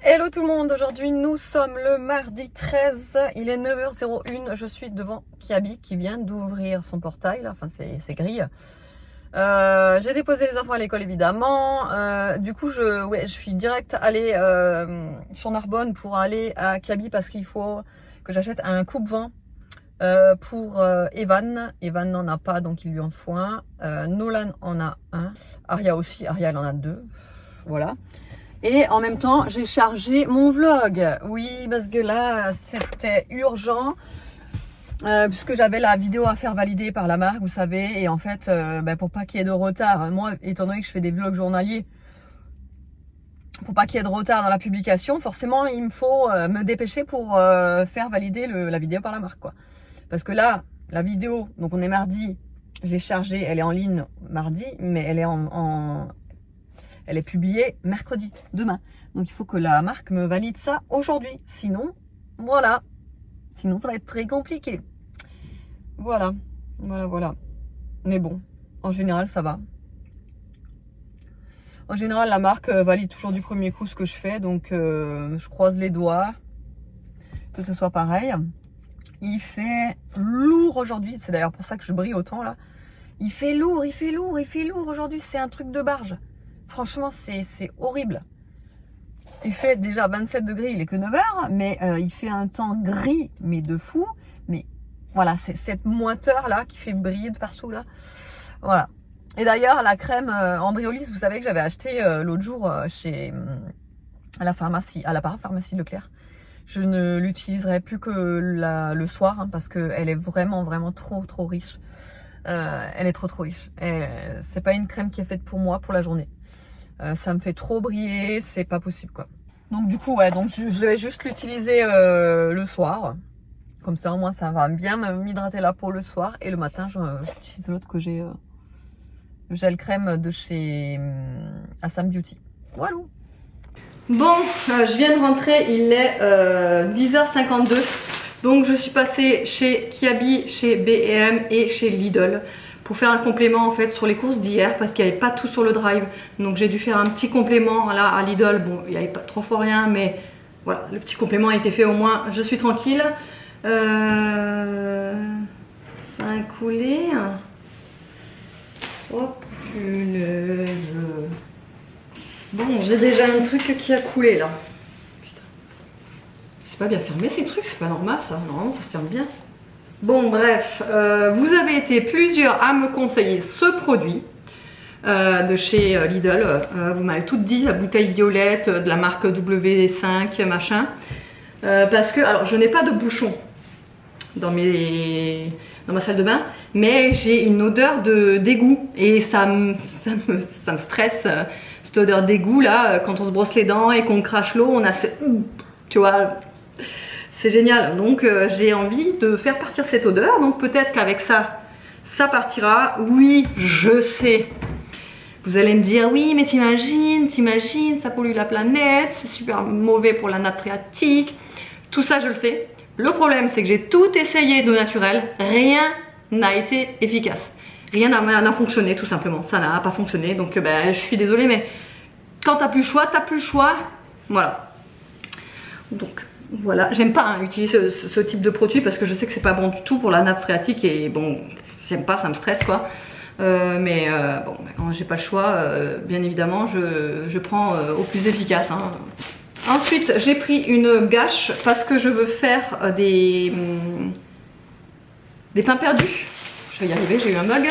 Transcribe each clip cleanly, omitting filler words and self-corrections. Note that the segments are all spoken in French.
Hello tout le monde, aujourd'hui nous sommes le mardi 13, il est 9h01, je suis devant Kiabi qui vient d'ouvrir son portail, là, enfin c'est grille. J'ai déposé les enfants à l'école évidemment, du coup je suis direct allée sur Narbonne pour aller à Kiabi parce qu'il faut que j'achète un coupe-vent pour Evan. Evan n'en a pas donc il lui en faut un, Nolan en a un, Aria aussi, Aria elle en a deux, voilà. Et en même temps, j'ai chargé mon vlog. Oui, parce que là, c'était urgent. Puisque j'avais la vidéo à faire valider par la marque, vous savez. Et en fait, pour pas qu'il y ait de retard, moi, étant donné que je fais des vlogs journaliers, pour pas qu'il y ait de retard dans la publication, forcément, il me faut me dépêcher pour faire valider la vidéo par la marque, quoi. Parce que là, la vidéo, donc on est mardi, j'ai chargé, elle est en ligne mardi, mais elle est elle est publiée mercredi, demain. Donc il faut que la marque me valide ça aujourd'hui. Sinon, voilà. Sinon, ça va être très compliqué. Voilà. Mais bon, en général, ça va. En général, la marque valide toujours du premier coup ce que je fais. Donc, je croise les doigts que ce soit pareil. Il fait lourd aujourd'hui. C'est d'ailleurs pour ça que je brille autant là. Il fait lourd aujourd'hui. C'est un truc de barge. Franchement, c'est horrible. Il fait déjà 27 degrés, il est que 9h, mais il fait un temps gris, mais de fou. Mais voilà, c'est cette moiteur là qui fait briller de partout là. Voilà. Et d'ailleurs, la crème Embryolisse, vous savez que j'avais acheté l'autre jour à la pharmacie, à la parapharmacie Leclerc. Je ne l'utiliserai plus que le soir hein, parce qu'elle est vraiment trop riche. Elle est trop riche. C'est pas une crème qui est faite pour moi pour la journée. Ça me fait trop briller, c'est pas possible quoi. Donc du coup donc je vais juste l'utiliser le soir. Comme ça au moins ça va bien m'hydrater la peau le soir. Et le matin j'utilise l'autre que j'ai, le gel crème de chez Assam Beauty. Voilà. Bon, je viens de rentrer, il est 10h52. Donc je suis passée chez Kiabi, chez B&M et chez Lidl pour faire un complément en fait sur les courses d'hier parce qu'il n'y avait pas tout sur le drive. Donc j'ai dû faire un petit complément là à Lidl. Bon, il n'y avait pas trop fort rien, mais voilà, le petit complément a été fait au moins. Je suis tranquille. Ça a coulé. Oh punaise. Bon, j'ai déjà un truc qui a coulé là. Putain. C'est pas bien fermé ces trucs, c'est pas normal ça. Normalement ça se ferme bien. Bon bref, vous avez été plusieurs à me conseiller ce produit de chez Lidl. Vous m'avez toutes dit la bouteille violette de la marque W5 machin. Parce que, alors je n'ai pas de bouchon dans ma salle de bain, mais j'ai une odeur d'égout et ça me stresse. Cette odeur d'égout là, quand on se brosse les dents et qu'on crache l'eau, on a ce... Tu vois, c'est génial. Donc j'ai envie de faire partir cette odeur. Donc peut-être qu'avec ça, ça partira. Oui, je sais. Vous allez me dire, oui, mais t'imagines, ça pollue la planète, c'est super mauvais pour la nappe phréatique. Tout ça, je le sais. Le problème, c'est que j'ai tout essayé de naturel. Rien n'a été efficace. Rien n'a fonctionné, tout simplement. Ça n'a pas fonctionné. Donc, je suis désolée, mais quand t'as plus le choix, t'as plus le choix. Voilà. Donc, voilà. J'aime pas utiliser ce type de produit parce que je sais que c'est pas bon du tout pour la nappe phréatique. Et bon, j'aime pas, ça me stresse, quoi. Bon, quand j'ai pas le choix, bien évidemment, je prends au plus efficace. Hein. Ensuite, j'ai pris une gâche parce que je veux faire des pains perdus. Je vais y arriver, j'ai eu un bug.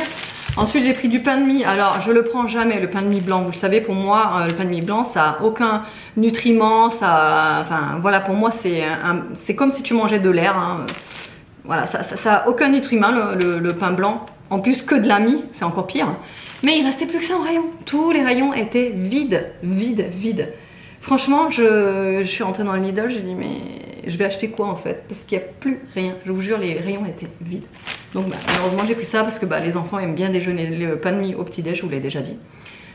Ensuite, j'ai pris du pain de mie. Alors, je le prends jamais, le pain de mie blanc. Vous le savez, pour moi, le pain de mie blanc, ça a aucun nutriment. Enfin, voilà, pour moi, c'est comme si tu mangeais de l'air. Hein. Voilà, ça a aucun nutriment, le pain blanc. En plus que de la mie, c'est encore pire. Mais il restait plus que ça en rayon. Tous les rayons étaient vides. Franchement, je suis rentrée dans le Lidl, j'ai dit mais je vais acheter quoi en fait? Parce qu'il n'y a plus rien. Je vous jure, les rayons étaient vides. Donc malheureusement j'ai pris ça parce que les enfants aiment bien déjeuner le pain de mie au petit déj, je vous l'ai déjà dit.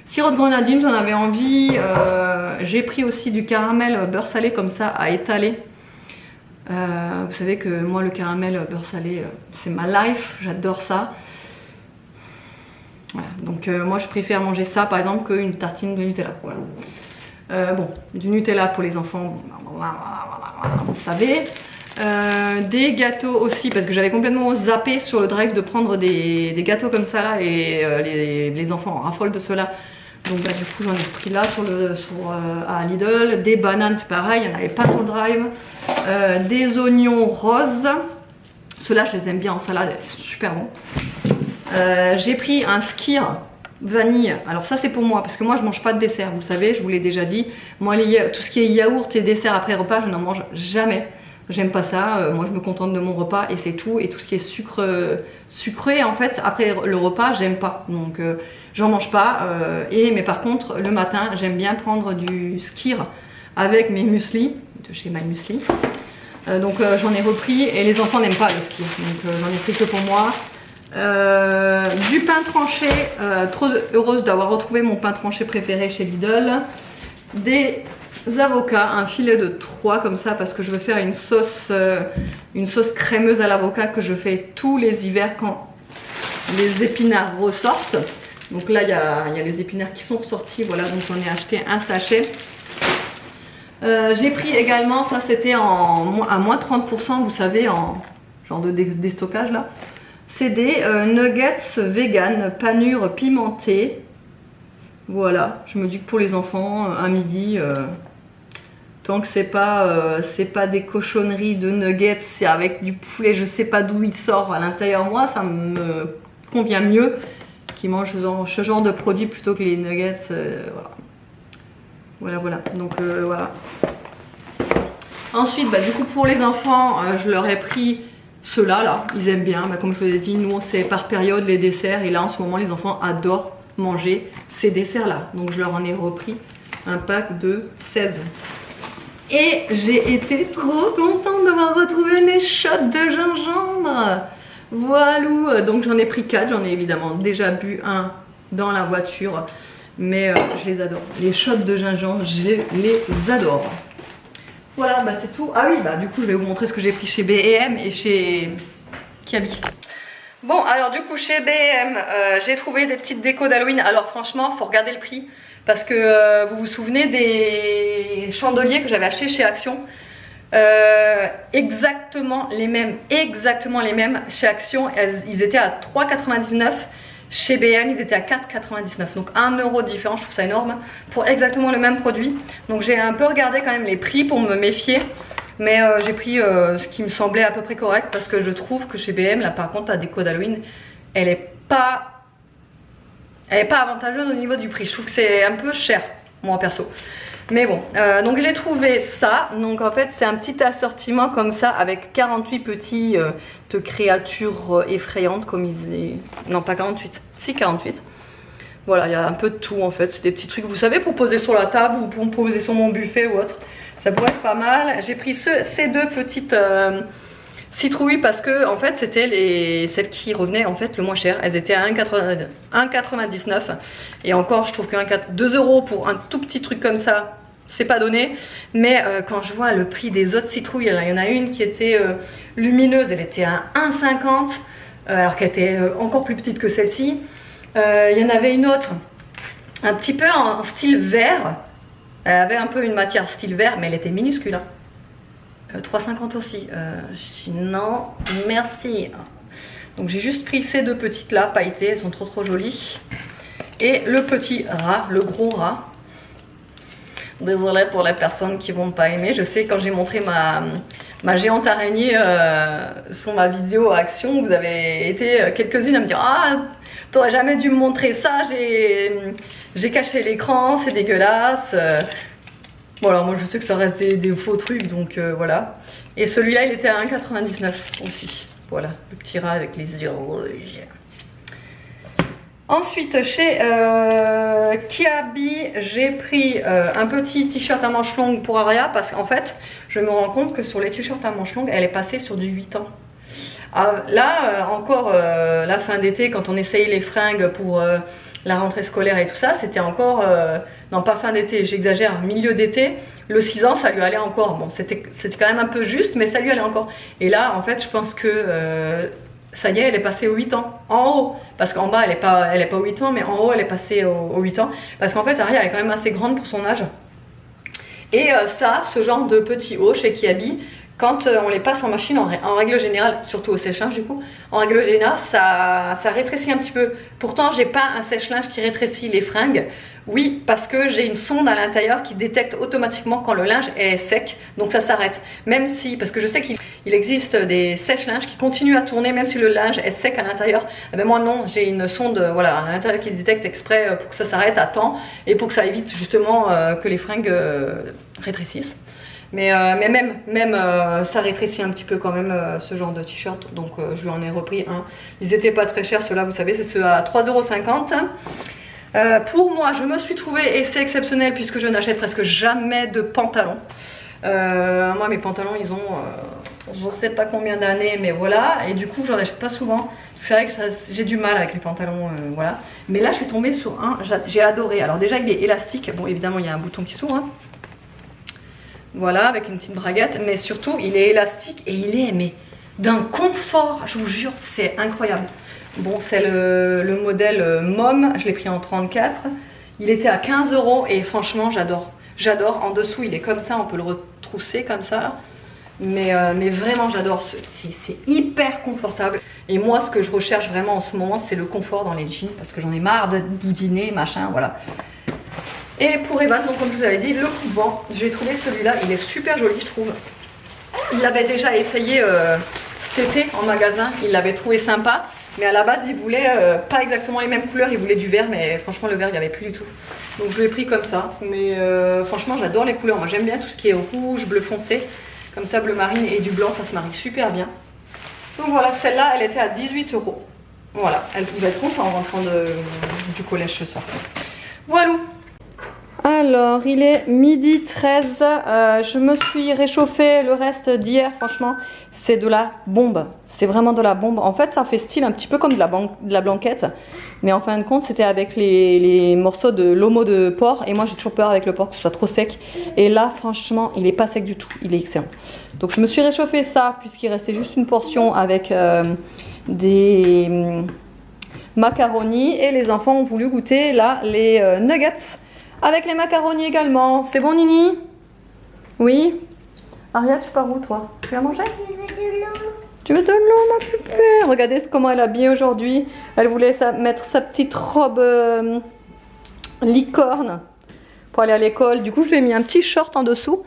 Sirop de grenadine, j'en avais envie. J'ai pris aussi du caramel beurre salé comme ça à étaler. Vous savez que moi le caramel beurre salé c'est ma life, j'adore ça. Voilà. Donc moi je préfère manger ça par exemple qu'une tartine de Nutella. Voilà. Bon, du Nutella pour les enfants, vous savez. Des gâteaux aussi, parce que j'avais complètement zappé sur le drive de prendre des gâteaux comme ça là, et les enfants raffolent de cela. Donc bah, du coup j'en ai pris là à Lidl. Des bananes, c'est pareil, il n'y en avait pas sur le drive. Des oignons roses, ceux-là je les aime bien en salade, ils sont super bons. J'ai pris un skyr vanille, alors ça c'est pour moi parce que moi je mange pas de dessert, vous savez, je vous l'ai déjà dit. Moi tout ce qui est yaourt et dessert après repas, je n'en mange jamais. J'aime pas ça, moi je me contente de mon repas et c'est tout. Et tout ce qui est sucré en fait après le repas, j'aime pas. Donc j'en mange pas. Mais par contre le matin j'aime bien prendre du skyr avec mes muesli de chez My Muesli. Donc j'en ai repris et les enfants n'aiment pas le skyr. Donc j'en ai pris que pour moi. Du pain tranché, trop heureuse d'avoir retrouvé mon pain tranché préféré chez Lidl. Des avocats, un filet de 3 comme ça parce que je veux faire une sauce crémeuse à l'avocat que je fais tous les hivers quand les épinards ressortent. Donc là il y a les épinards qui sont ressortis, voilà, donc j'en ai acheté un sachet. J'ai pris également, ça c'était à moins 30%, vous savez, en genre de déstockage là. C'est des nuggets vegan, panure pimentée. Voilà, je me dis que pour les enfants, à midi, tant que c'est pas des cochonneries de nuggets, c'est avec du poulet, je sais pas d'où il sort à l'intérieur, moi ça me convient mieux qu'ils mangent ce genre de produit plutôt que les nuggets. Voilà. Donc voilà. Ensuite, bah, du coup pour les enfants, je leur ai pris ceux-là, là, ils aiment bien. Bah, comme je vous ai dit, nous c'est par période les desserts et là en ce moment les enfants adorent manger ces desserts-là. Donc je leur en ai repris un pack de 16. Et j'ai été trop contente d'avoir retrouvé mes shots de gingembre. Voilà, donc j'en ai pris 4, j'en ai évidemment déjà bu un dans la voiture, mais je les adore. Les shots de gingembre, je les adore. Voilà, bah c'est tout. Ah oui, bah du coup je vais vous montrer ce que j'ai pris chez B&M et chez Kiabi. Bon, alors du coup chez B&M, j'ai trouvé des petites décos d'Halloween. Alors franchement, faut regarder le prix. Parce que vous vous souvenez des chandeliers que j'avais achetés chez Action, exactement les mêmes chez Action, ils étaient à 3,99 €. Chez B&M ils étaient à 4,99 €, donc 1 € de différence, je trouve ça énorme pour exactement le même produit. Donc j'ai un peu regardé quand même les prix pour me méfier, mais j'ai pris ce qui me semblait à peu près correct parce que je trouve que chez B&M là par contre la déco d'Halloween elle est pas avantageuse au niveau du prix. Je trouve que c'est un peu cher, moi perso. Mais bon, donc j'ai trouvé ça. Donc en fait c'est un petit assortiment comme ça avec 48 petites créatures effrayantes comme ils... Non pas 48, si 48. Voilà, il y a un peu de tout en fait. C'est des petits trucs, vous savez, pour poser sur la table ou pour me poser sur mon buffet ou autre. Ça pourrait être pas mal. J'ai pris ces deux petites... citrouilles parce que en fait c'était celles qui revenaient en fait le moins cher. Elles étaient à 1,99 € et encore je trouve que 2 € pour un tout petit truc comme ça c'est pas donné. Mais quand je vois le prix des autres citrouilles, il y en a une qui était lumineuse, elle était à 1,50 € alors qu'elle était encore plus petite que celle-ci. Il y en avait une autre un petit peu en style vert, elle avait un peu une matière style vert mais elle était minuscule hein. 3,50 € aussi. Non, merci. Donc j'ai juste pris ces deux petites là, pailletées, elles sont trop jolies. Et le petit rat, le gros rat. Désolée pour les personnes qui vont pas aimer. Je sais quand j'ai montré ma géante araignée sur ma vidéo à Action, vous avez été quelques-unes à me dire ah t'aurais jamais dû me montrer ça, j'ai caché l'écran, c'est dégueulasse. Voilà, moi je sais que ça reste des faux trucs, donc voilà. Et celui-là, il était à 1,99 € aussi. Voilà, le petit rat avec les yeux rouges. Ensuite, chez Kiabi, j'ai pris un petit t-shirt à manches longues pour Aria, parce qu'en fait, je me rends compte que sur les t-shirts à manches longues, elle est passée sur du 8 ans. Là, encore la fin d'été, quand on essayait les fringues pour la rentrée scolaire et tout ça, c'était encore... non pas fin d'été, j'exagère, milieu d'été, le 6 ans ça lui allait encore. Bon c'était quand même un peu juste mais ça lui allait encore. Et là en fait je pense que ça y est, elle est passée aux 8 ans en haut. Parce qu'en bas elle est pas aux 8 ans mais en haut elle est passée aux 8 ans. Parce qu'en fait Aria elle est quand même assez grande pour son âge. Et ça, ce genre de petits hauts chez Kiabi, quand on les passe en machine, en règle générale, surtout au sèche-linge du coup, en règle générale, ça rétrécit un petit peu. Pourtant, j'ai pas un sèche-linge qui rétrécit les fringues. Oui, parce que j'ai une sonde à l'intérieur qui détecte automatiquement quand le linge est sec, donc ça s'arrête. Même si, parce que je sais qu'il existe des sèche-linges qui continuent à tourner même si le linge est sec à l'intérieur. Eh ben moi non, j'ai une sonde voilà, à l'intérieur qui détecte exprès pour que ça s'arrête à temps et pour que ça évite justement que les fringues rétrécissent. Mais même ça rétrécit un petit peu quand même ce genre de t-shirt, donc je lui en ai repris un. Ils étaient pas très chers, ceux-là, vous savez, c'est ceux à 3,50 €. Pour moi, je me suis trouvée, et c'est exceptionnel puisque je n'achète presque jamais de pantalons. Moi, mes pantalons, ils ont je sais pas combien d'années, mais voilà. Et du coup, j'en achète pas souvent. C'est vrai que j'ai du mal avec les pantalons, voilà. Mais là, je suis tombée sur un, j'ai adoré. Alors déjà, il est élastique. Bon, évidemment, il y a un bouton qui s'ouvre. Hein. Voilà, avec une petite braguette. Mais surtout, il est élastique et il est mais d'un confort, je vous jure, c'est incroyable. Bon, c'est le modèle Mom, je l'ai pris en 34. Il était à 15 € et franchement, j'adore. J'adore. En dessous, il est comme ça, on peut le retrousser comme ça. Là. Mais vraiment, j'adore. C'est hyper confortable. Et moi, ce que je recherche vraiment en ce moment, c'est le confort dans les jeans parce que j'en ai marre de boudiner, machin, voilà. Et pour Evan, donc comme je vous avais dit, le coup de vent, j'ai trouvé celui-là, il est super joli, je trouve. Il l'avait déjà essayé cet été en magasin, il l'avait trouvé sympa. Mais à la base, il voulait pas exactement les mêmes couleurs, il voulait du vert, mais franchement, le vert, il n'y avait plus du tout. Donc je l'ai pris comme ça. Mais franchement, j'adore les couleurs. Moi, j'aime bien tout ce qui est rouge, bleu foncé. Comme ça, bleu marine et du blanc, ça se marie super bien. Donc voilà, celle-là, elle était à 18 €. Voilà, elle va être contente en rentrant du collège ce soir. Voilà. Alors, il est 12h13, je me suis réchauffé le reste d'hier, franchement, c'est de la bombe, c'est vraiment de la bombe. En fait, ça fait style un petit peu comme de la blanquette, mais en fin de compte, c'était avec les morceaux de l'homo de porc, et moi j'ai toujours peur avec le porc que ce soit trop sec, et là, franchement, il est pas sec du tout, il est excellent. Donc je me suis réchauffé ça, puisqu'il restait juste une portion avec des macaronis, et les enfants ont voulu goûter là les nuggets. Avec les macaronis également. C'est bon, Nini? Oui? Aria, tu pars où, toi? Tu vas manger? Je veux de l'eau. Tu veux de l'eau, ma pupée? Regardez comment elle est habillée aujourd'hui. Elle voulait mettre sa petite robe licorne pour aller à l'école. Du coup, je lui ai mis un petit short en dessous.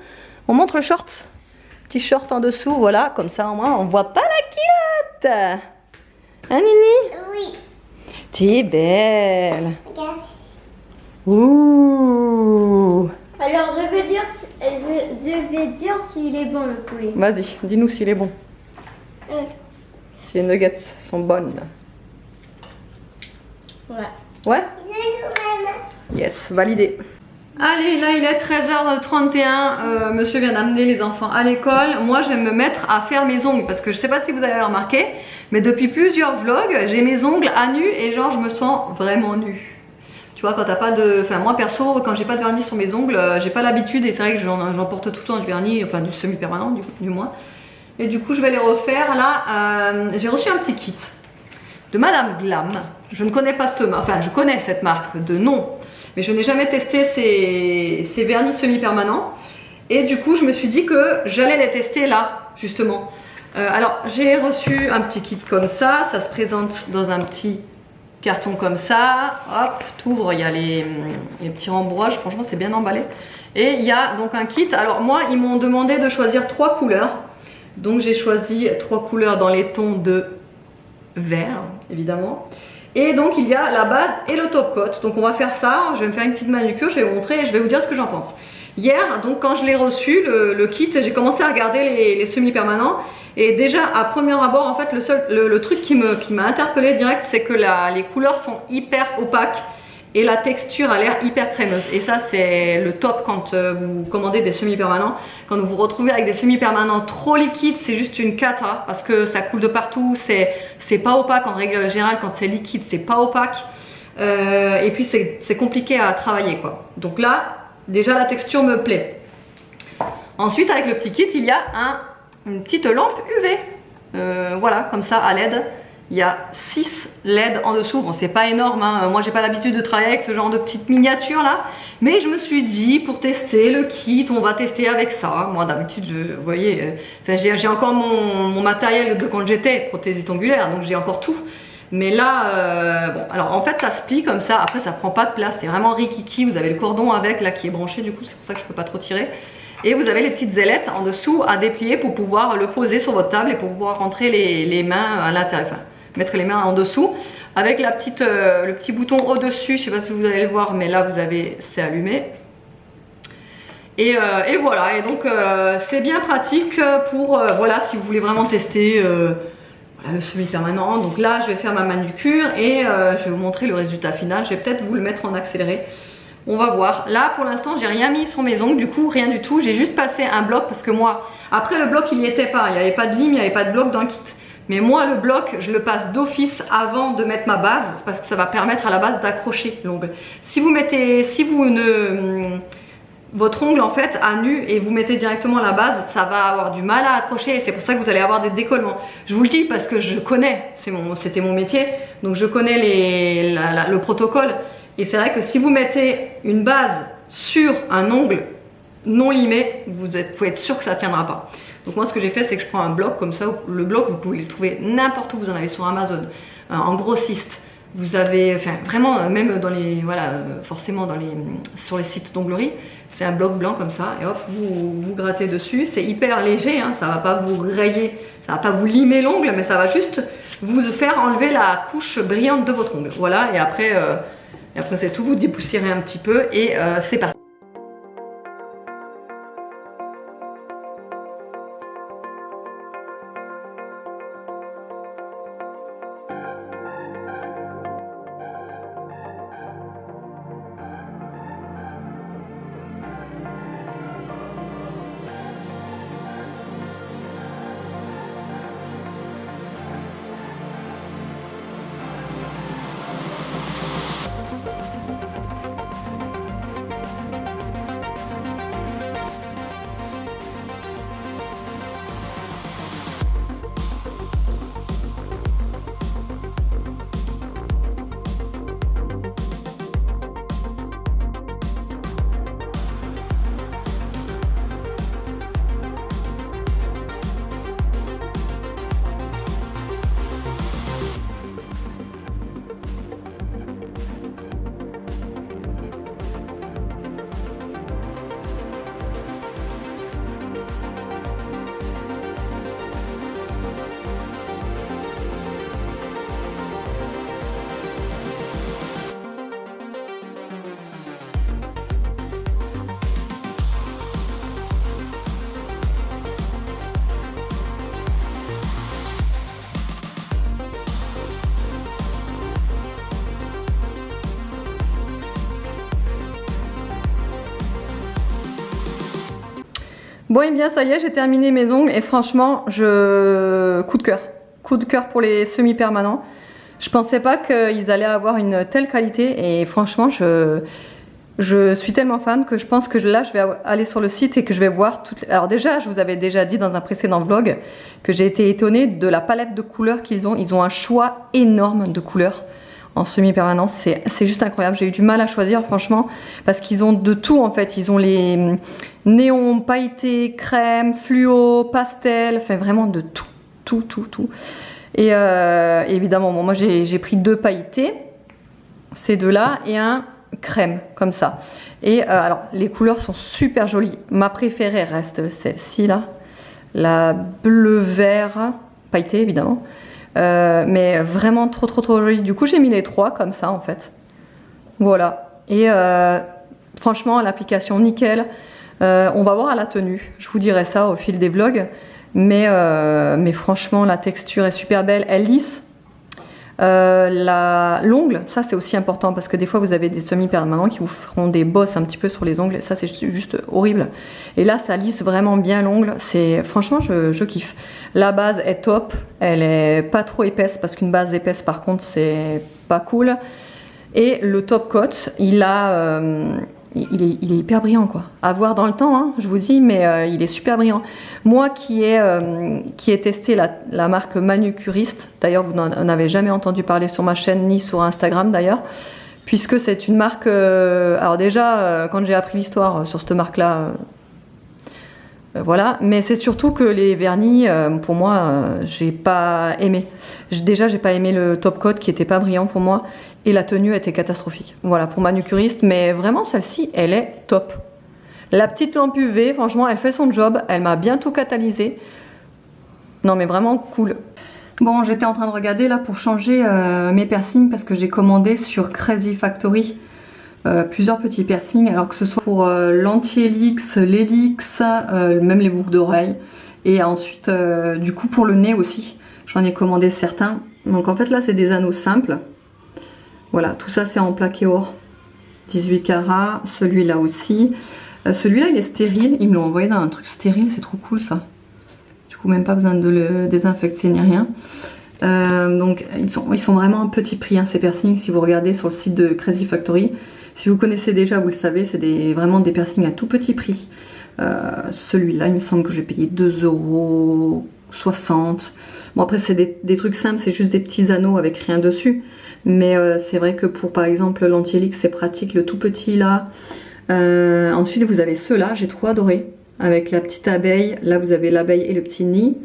On montre le short? Petit short en dessous, voilà. Comme ça, au moins, on voit pas la culotte. Hein, Nini? Oui. T'es belle. Regarde. Ouh. Alors, je vais dire s'il est bon le poulet. Vas-y, dis-nous s'il est bon. Si les nuggets sont bonnes. Ouais. Ouais? Yes, validé. Allez, là il est 13h31. Monsieur vient d'amener les enfants à l'école. Moi, je vais me mettre à faire mes ongles parce que je sais pas si vous avez remarqué, mais depuis plusieurs vlogs, j'ai mes ongles à nu et genre je me sens vraiment nue. Tu vois, quand t'as pas de... Enfin, moi perso, quand j'ai pas de vernis sur mes ongles, j'ai pas l'habitude et c'est vrai que j'en porte tout le temps du vernis, enfin du semi-permanent du moins. Et du coup, je vais les refaire. Là, j'ai reçu un petit kit de Madame Glam. Je ne connais pas cette marque, enfin je connais cette marque de nom, mais je n'ai jamais testé ces vernis semi-permanents. Et du coup, je me suis dit que j'allais les tester là, justement. Alors, j'ai reçu un petit kit comme ça se présente dans un petit carton comme ça, hop, t'ouvres, il y a les petits rembourrages, franchement c'est bien emballé. Et il y a donc un kit, alors moi ils m'ont demandé de choisir 3 couleurs. Donc j'ai choisi 3 couleurs dans les tons de vert, évidemment. Et donc il y a la base et le top coat. Donc on va faire ça, je vais me faire une petite manucure, je vais vous montrer et je vais vous dire ce que j'en pense. Hier, donc quand je l'ai reçu, le kit, j'ai commencé à regarder les semi-permanents. Et déjà à premier abord, en fait, le truc qui m'a interpellé direct, c'est que les couleurs sont hyper opaques et la texture a l'air hyper crémeuse. Et ça, c'est le top quand vous commandez des semi-permanents. Quand vous vous retrouvez avec des semi-permanents trop liquides, c'est juste une cata parce que ça coule de partout. C'est pas opaque en règle générale. Quand c'est liquide, c'est pas opaque. Et puis c'est compliqué à travailler, quoi. Donc là, déjà la texture me plaît. Ensuite, avec le petit kit, il y a une petite lampe UV, voilà, comme ça à LED. Il y a 6 LED en dessous. Bon, c'est pas énorme, hein. Moi j'ai pas l'habitude de travailler avec ce genre de petite miniature là, Mais je me suis dit, pour tester le kit, on va tester avec ça. Moi d'habitude, vous voyez, j'ai encore mon matériel de quand j'étais prothésiste ongulaire, donc j'ai encore tout. Mais là, bon, alors en fait ça se plie comme ça, après ça prend pas de place, c'est vraiment rikiki, vous avez le cordon avec là qui est branché du coup, c'est pour ça que je peux pas trop tirer. Et vous avez les petites ailettes en dessous à déplier pour pouvoir le poser sur votre table et pour pouvoir rentrer les mains à l'intérieur, enfin mettre les mains en dessous. Avec la petite, le petit bouton au-dessus, je sais pas si vous allez le voir, mais là vous avez, c'est allumé. Et voilà, et donc c'est bien pratique pour, voilà, si vous voulez vraiment tester voilà, le semi-permanent. Donc là je vais faire ma manucure et je vais vous montrer le résultat final. Je vais peut-être vous le mettre en accéléré. On va voir. Là pour l'instant j'ai rien mis sur mes ongles, du coup rien du tout. J'ai juste passé un bloc parce que moi, après le bloc il n'y était pas, il n'y avait pas de lime, il n'y avait pas de bloc dans le kit. Mais moi le bloc je le passe d'office avant de mettre ma base parce que ça va permettre à la base d'accrocher l'ongle. Si vous mettez, votre ongle en fait à nu et vous mettez directement la base, ça va avoir du mal à accrocher et c'est pour ça que vous allez avoir des décollements. Je vous le dis parce que je connais, c'était mon métier, donc je connais le protocole. Et c'est vrai que si vous mettez une base sur un ongle non limé, vous pouvez être sûr que ça ne tiendra pas. Donc moi ce que j'ai fait c'est que je prends un bloc comme ça, le bloc vous pouvez le trouver n'importe où, vous en avez sur Amazon, en grossiste, vous avez, enfin vraiment même dans les, voilà, forcément sur les sites d'onglerie, c'est un bloc blanc comme ça et hop vous grattez dessus, c'est hyper léger, hein, ça va pas vous rayer, ça va pas vous limer l'ongle mais ça va juste vous faire enlever la couche brillante de votre ongle, voilà, et après c'est tout, vous dépoussiérez un petit peu et c'est parti. Bon et bien ça y est, j'ai terminé mes ongles et franchement, coup de cœur. Coup de cœur pour les semi-permanents. Je pensais pas qu'ils allaient avoir une telle qualité et franchement, je suis tellement fan que je pense que là, je vais aller sur le site et que je vais voir toutes... Alors déjà, je vous avais déjà dit dans un précédent vlog que j'ai été étonnée de la palette de couleurs qu'ils ont. Ils ont un choix énorme de couleurs en semi-permanent, c'est juste incroyable. J'ai eu du mal à choisir franchement parce qu'ils ont de tout en fait. Ils ont les néons, pailletés, crème, fluo, pastel, enfin vraiment de tout. Et évidemment, bon, moi j'ai pris 2 pailletés, ces deux-là, et un crème comme ça. Et alors les couleurs sont super jolies. Ma préférée reste celle-ci là, la bleu vert pailletée évidemment. Mais vraiment trop jolie. Du coup j'ai mis les 3 comme ça en fait. Voilà. Et franchement l'application nickel. On va voir à la tenue. Je vous dirai ça au fil des vlogs. Mais franchement la texture est super belle. Elle lisse. L'ongle, ça c'est aussi important parce que des fois vous avez des semi-permanents qui vous feront des bosses un petit peu sur les ongles et ça c'est juste horrible. Et là ça lisse vraiment bien l'ongle, franchement je kiffe. La base est top, elle est pas trop épaisse parce qu'une base épaisse par contre c'est pas cool. Et le top coat, il est hyper brillant quoi. À voir dans le temps, hein, je vous dis, mais il est super brillant. Moi qui ai testé la marque Manucuriste, d'ailleurs vous n'en avez jamais entendu parler sur ma chaîne ni sur Instagram d'ailleurs, puisque c'est une marque... alors déjà, quand j'ai appris l'histoire sur cette marque-là, voilà, mais c'est surtout que les vernis, pour moi, j'ai pas aimé. Déjà, j'ai pas aimé le top coat qui était pas brillant pour moi, et la tenue était catastrophique. Voilà, pour manucuriste, mais vraiment, celle-ci, elle est top. La petite lampe UV, franchement, elle fait son job, elle m'a bien tout catalysé. Non, mais vraiment cool. Bon, j'étais en train de regarder là pour changer mes piercings parce que j'ai commandé sur Crazy Factory plusieurs petits piercings, alors que ce soit pour l'anti-hélix, l'hélix, même les boucles d'oreilles, et ensuite du coup pour le nez aussi, j'en ai commandé certains. Donc en fait là c'est des anneaux simples. Voilà, tout ça c'est en plaqué or, 18 carats, celui-là aussi. Celui-là il est stérile, ils me l'ont envoyé dans un truc stérile, c'est trop cool ça. Du coup même pas besoin de le désinfecter ni rien. Donc ils sont vraiment à petit prix hein, ces piercings, si vous regardez sur le site de Crazy Factory. Si vous connaissez déjà, vous le savez, c'est vraiment des piercings à tout petit prix. Celui-là, il me semble que j'ai payé 2,60 €. Bon après c'est des trucs simples, c'est juste des petits anneaux avec rien dessus. Mais c'est vrai que pour par exemple l'anti-hélix, c'est pratique, le tout petit là. Ensuite vous avez ceux-là, j'ai trop adoré. Avec la petite abeille, là vous avez l'abeille et le petit nid.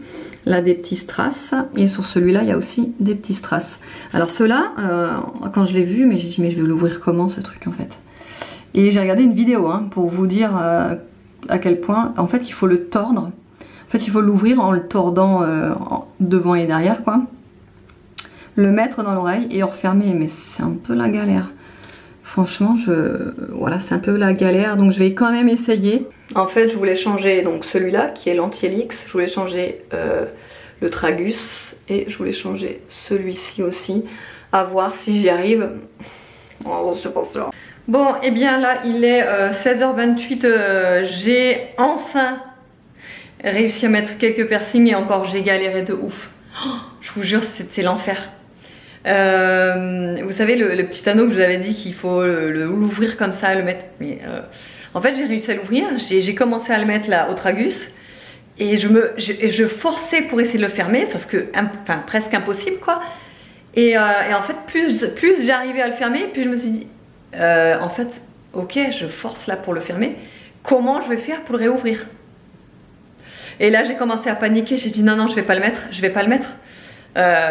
Là des petits strass, et sur celui-là il y a aussi des petits strass. Alors ceux-là, quand je l'ai vu, mais j'ai dit mais je vais l'ouvrir comment ce truc en fait. Et j'ai regardé une vidéo hein, pour vous dire à quel point, en fait il faut le tordre. En fait il faut l'ouvrir en le tordant devant et derrière quoi. Le mettre dans l'oreille et le refermer, mais c'est un peu la galère. Franchement, voilà, c'est un peu la galère, donc je vais quand même essayer. En fait, je voulais changer donc celui-là qui est l'anti-hélix, je voulais changer le tragus et je voulais changer celui-ci aussi. À voir si j'y arrive. Oh, je suis pas sûre. Bon, et bien là, il est 16h28. J'ai enfin réussi à mettre quelques piercings et encore j'ai galéré de ouf. Oh, je vous jure, c'était l'enfer. Vous savez le petit anneau que je vous avais dit qu'il faut l'ouvrir comme ça, le mettre. Mais en fait j'ai réussi à l'ouvrir, j'ai commencé à le mettre là au tragus et je forçais pour essayer de le fermer, sauf que enfin presque impossible quoi. Et en fait plus j'arrivais à le fermer, plus je me suis dit en fait ok je force là pour le fermer, comment je vais faire pour le réouvrir? Et là j'ai commencé à paniquer, j'ai dit non je vais pas le mettre,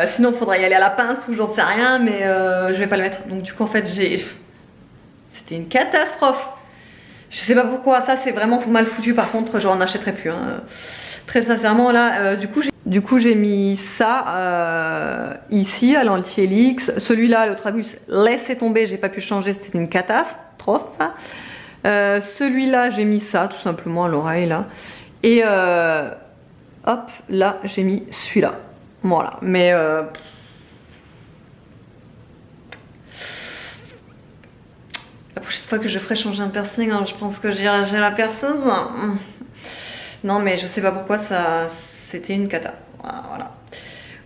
sinon il faudra y aller à la pince ou j'en sais rien, mais je vais pas le mettre. Donc du coup en fait c'était une catastrophe. Je sais pas pourquoi, ça c'est vraiment mal foutu par contre, j'en achèterai plus hein. Très sincèrement là, du coup j'ai mis ça ici à l'anti-hélix. Celui-là, le tragus, laissez tomber, j'ai pas pu changer, c'était une catastrophe. Celui-là j'ai mis ça tout simplement à l'oreille là. Et hop, là j'ai mis celui-là. Voilà, mais la prochaine fois que je ferai changer un piercing, hein, je pense que j'irai chez la perceuse. Non, mais je sais pas pourquoi ça, c'était une cata. Voilà.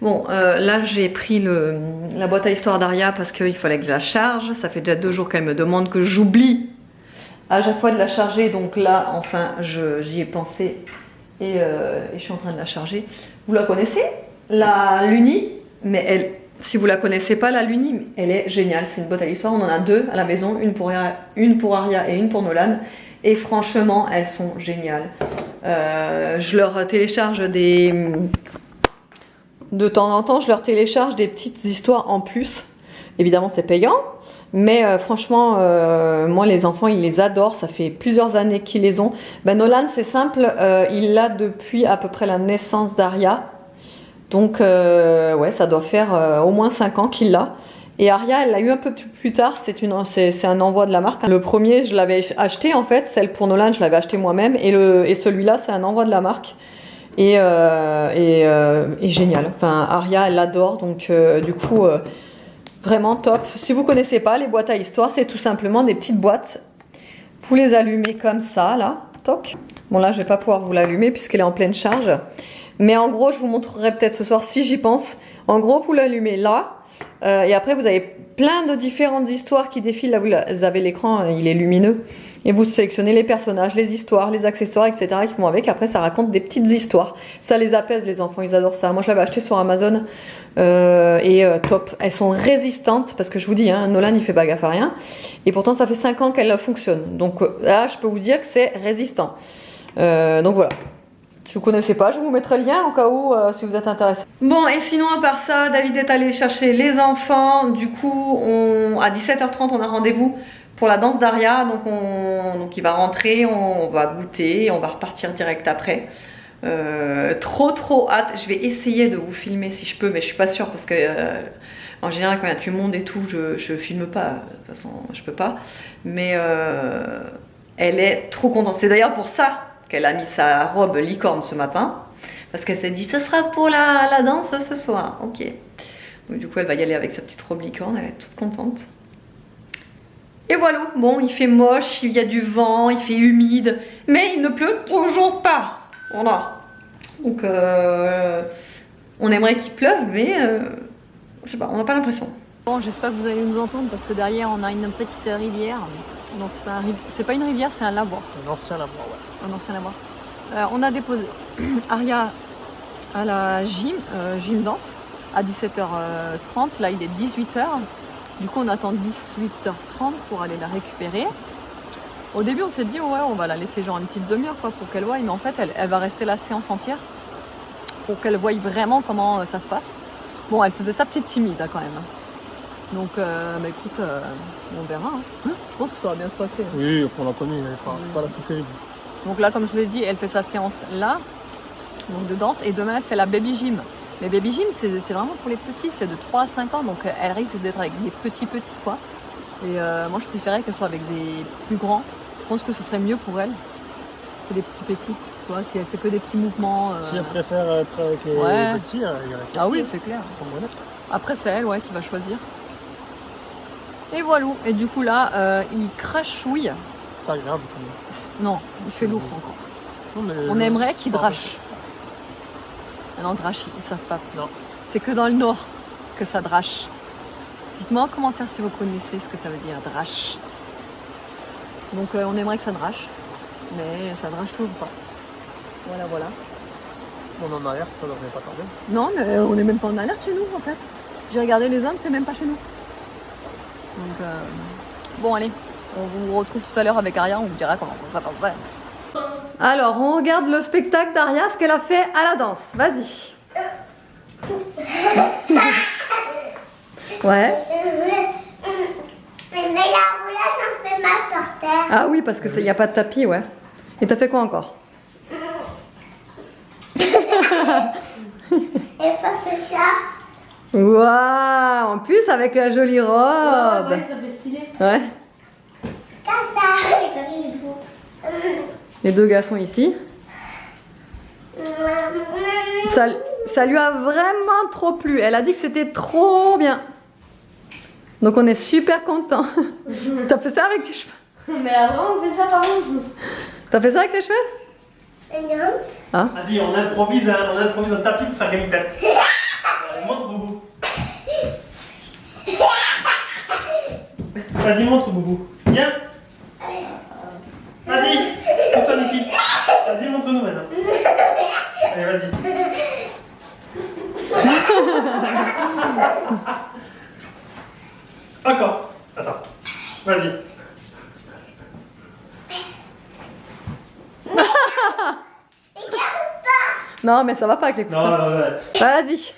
Bon, là j'ai pris la boîte à histoire d'Aria parce qu'il fallait que je la charge. Ça fait déjà 2 jours qu'elle me demande, que j'oublie à chaque fois de la charger. Donc là, enfin, j'y ai pensé et je suis en train de la charger. Vous la connaissez ? La Luni, mais elle, si vous la connaissez pas, la Luni, elle est géniale. C'est une boîte à l'histoire. On en a 2 à la maison, une pour Aria et une pour Nolan. Et franchement, elles sont géniales. Je leur télécharge de temps en temps, je leur télécharge des petites histoires en plus. Évidemment, c'est payant. Mais franchement, moi, les enfants, ils les adorent. Ça fait plusieurs années qu'ils les ont. Ben, Nolan, c'est simple. Il l'a depuis à peu près la naissance d'Aria. Donc ouais, ça doit faire au moins 5 ans qu'il l'a. Et Aria, elle l'a eu un peu plus tard, c'est un envoi de la marque. Le premier, je l'avais acheté en fait, celle pour Nolan, je l'avais acheté moi-même. Et celui-là, c'est un envoi de la marque. Et génial. Enfin, Aria, elle l'adore, donc du coup, vraiment top. Si vous connaissez pas, les boîtes à histoire, c'est tout simplement des petites boîtes. Vous les allumez comme ça, là, toc. Bon là, je vais pas pouvoir vous l'allumer puisqu'elle est en pleine charge. Mais en gros, je vous montrerai peut-être ce soir si j'y pense. En gros, vous l'allumez là Et après, vous avez plein de différentes histoires qui défilent. Là, vous avez l'écran, il est lumineux. Et vous sélectionnez les personnages, les histoires, les accessoires, etc. qui vont avec. Après, ça raconte des petites histoires. Ça les apaise, les enfants, ils adorent ça. Moi, je l'avais acheté sur Amazon. Top. Elles sont résistantes parce que je vous dis, hein, Nolan, il fait pas gaffe à rien. Et pourtant, ça fait 5 ans qu'elle fonctionne. Donc là, je peux vous dire que c'est résistant. Donc voilà. Si vous connaissez pas, je vous mettrai le lien au cas où si vous êtes intéressé. Bon, et sinon à part ça, David est allé chercher les enfants. Du coup, à 17h30, on a rendez-vous pour la danse d'Aria. Donc il va rentrer, on va goûter, et on va repartir direct après. Trop hâte. Je vais essayer de vous filmer si je peux, mais je suis pas sûre parce que en général quand il y a du monde et tout, je filme pas. De toute façon, je peux pas. Mais elle est trop contente. C'est d'ailleurs pour ça qu'elle a mis sa robe licorne ce matin, parce qu'elle s'est dit ce sera pour la danse ce soir. Ok. Donc du coup elle va y aller avec sa petite robe licorne, elle est toute contente. Et voilà, bon il fait moche, il y a du vent, il fait humide, mais il ne pleut toujours pas. Voilà. Donc on aimerait qu'il pleuve, mais je sais pas, on n'a pas l'impression. Bon, j'espère que vous allez nous entendre parce que derrière on a une petite rivière. Non, c'est pas une rivière, c'est un lavoir. Un ancien lavoir, ouais. Un ancien lavoir. On a déposé Aria à la gym danse à 17h30. Là, il est 18h. Du coup, on attend 18h30 pour aller la récupérer. Au début, on s'est dit, ouais, on va la laisser genre une petite demi-heure quoi, pour qu'elle voie. Mais en fait, elle va rester la séance entière pour qu'elle voie vraiment comment ça se passe. Bon, elle faisait sa petite timide hein, quand même. Donc, bah écoute, on verra. Hein. Je pense que ça va bien se passer. Hein. Oui, on la connaît, c'est pas la plus terrible. Donc là, comme je vous l'ai dit, elle fait sa séance là, donc de danse, et demain elle fait la baby gym. Mais baby gym, c'est vraiment pour les petits, c'est de 3 à 5 ans, donc elle risque d'être avec des petits quoi. Et moi, je préférais qu'elle soit avec des plus grands. Je pense que ce serait mieux pour elle que des petits. Tu vois, si elle fait que des petits mouvements. Si elle préfère être avec les petits, il y a la ah oui, c'est clair. Après, c'est elle qui va choisir. Et voilà. Et du coup là, il crachouille. C'est agréable. Non, il fait lourd encore. Non, mais on aimerait qu'il drache. Non, drache, ils savent pas. Non. C'est que dans le nord que ça drache. Dites-moi en commentaire si vous connaissez ce que ça veut dire drache. Donc on aimerait que ça drache, mais ça drache toujours pas. Voilà. On en alerte, ça devrait pas tarder. Non, mais on n'est même pas en alerte chez nous en fait. J'ai regardé les hommes, c'est même pas chez nous. Donc bon allez, on vous retrouve tout à l'heure avec Aria, on vous dira comment ça passait. Alors on regarde le spectacle d'Aria, ce qu'elle a fait à la danse. Vas-y. Ouais. Mais la roulade, on fait mal par terre. Ah oui, parce qu'il n'y a pas de tapis, ouais. Et t'as fait quoi encore? Et ça fait ça. Waouh! En plus avec la jolie robe. Ouais, ça fait stylé. Ouais. Comme ça, ça fait beau. Les deux garçons ici. Ça lui a vraiment trop plu. Elle a dit que c'était trop bien. Donc on est super contents. T'as fait ça avec tes cheveux? Mais là, vraiment, on fait ça par contre. T'as fait ça avec tes cheveux? Non. Ah. Vas-y, on improvise un tapis pour faire galipette. Montre Boubou. Vas-y, montre Boubou. Viens. Vas-y. Montre-toi les filles. Vas-y, montre-nous maintenant. Allez, vas-y. Encore. Attends. Vas-y. Non mais ça va pas avec les coussins. Non. Vas-y.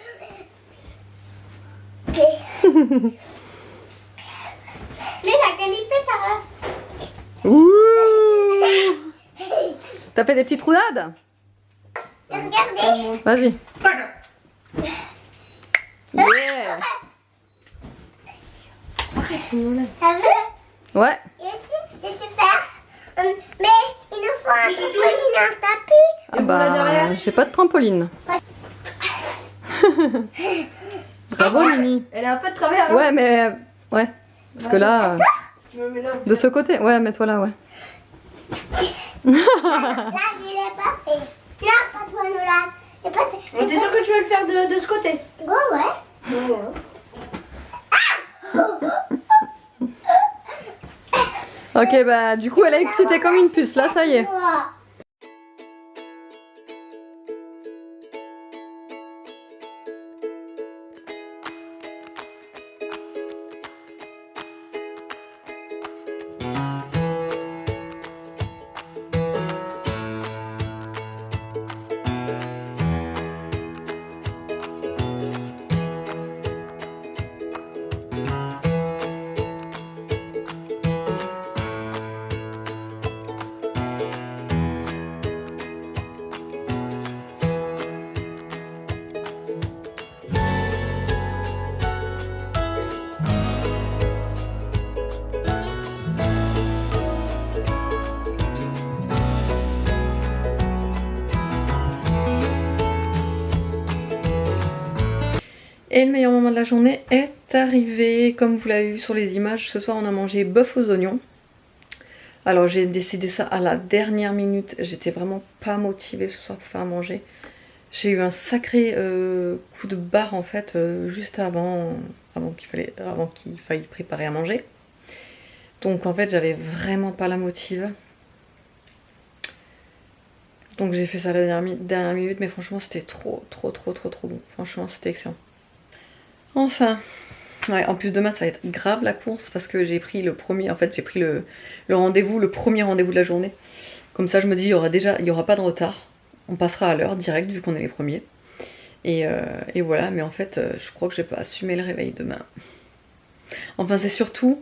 La galipette, ça Ouh. T'as fait des petites roulades? Regardez. Vas-y. Yeah. Ça veut? Ouais. Je sais faire. Mais il nous faut un trampoline et un tapis. Ah bah, j'ai pas de trampoline. Bravo Mimi. Elle est un peu de travers. Ouais mais... Ouais. Parce que là... Je me mets là. De ce côté. Ouais, mets-toi là, ouais. Là, je l'ai pas fait. Là, pas toi, Nolan. T'es sûr que tu veux le faire de ce côté? Ouais. Ok, bah du coup elle est excitée comme une puce, là ça y est. Et le meilleur moment de la journée est arrivé. Comme vous l'avez vu sur les images, ce soir on a mangé bœuf aux oignons. Alors j'ai décidé ça à la dernière minute. J'étais vraiment pas motivée ce soir pour faire à manger. J'ai eu un sacré coup de barre en fait juste avant qu'il faille préparer à manger. Donc en fait j'avais vraiment pas la motive. Donc j'ai fait ça à la dernière minute, mais franchement c'était trop bon. Franchement c'était excellent. Enfin, ouais, en plus demain ça va être grave la course parce que j'ai pris le premier, en fait j'ai pris le rendez-vous, le premier rendez-vous de la journée. Comme ça je me dis il y aura pas de retard, on passera à l'heure direct vu qu'on est les premiers. Et voilà, mais en fait je crois que je vais pas assumer le réveil demain. Enfin c'est surtout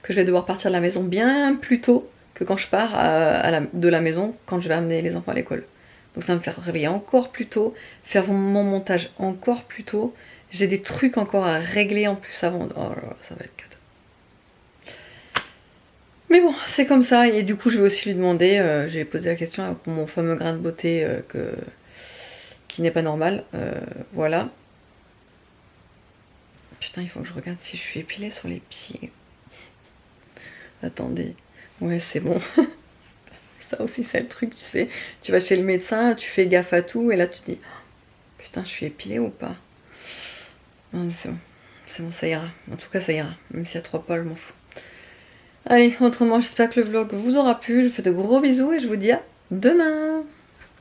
que je vais devoir partir de la maison bien plus tôt que quand je pars de la maison quand je vais amener les enfants à l'école. Donc ça va me faire réveiller encore plus tôt, faire mon montage encore plus tôt. J'ai des trucs encore à régler en plus avant. Oh là là, ça va être cata. Mais bon, c'est comme ça. Et du coup, je vais aussi lui demander, j'ai posé la question pour mon fameux grain de beauté qui n'est pas normal. Voilà. Putain, il faut que je regarde si je suis épilée sur les pieds. Attendez. Ouais, c'est bon. Ça aussi, c'est le truc, tu sais. Tu vas chez le médecin, tu fais gaffe à tout, et là, tu te dis... Putain, je suis épilée ou pas? Non, mais c'est bon, ça ira. En tout cas, ça ira. Même s'il y a 3 poils, je m'en fous. Allez, autrement, j'espère que le vlog vous aura plu. Je vous fais de gros bisous et je vous dis à demain.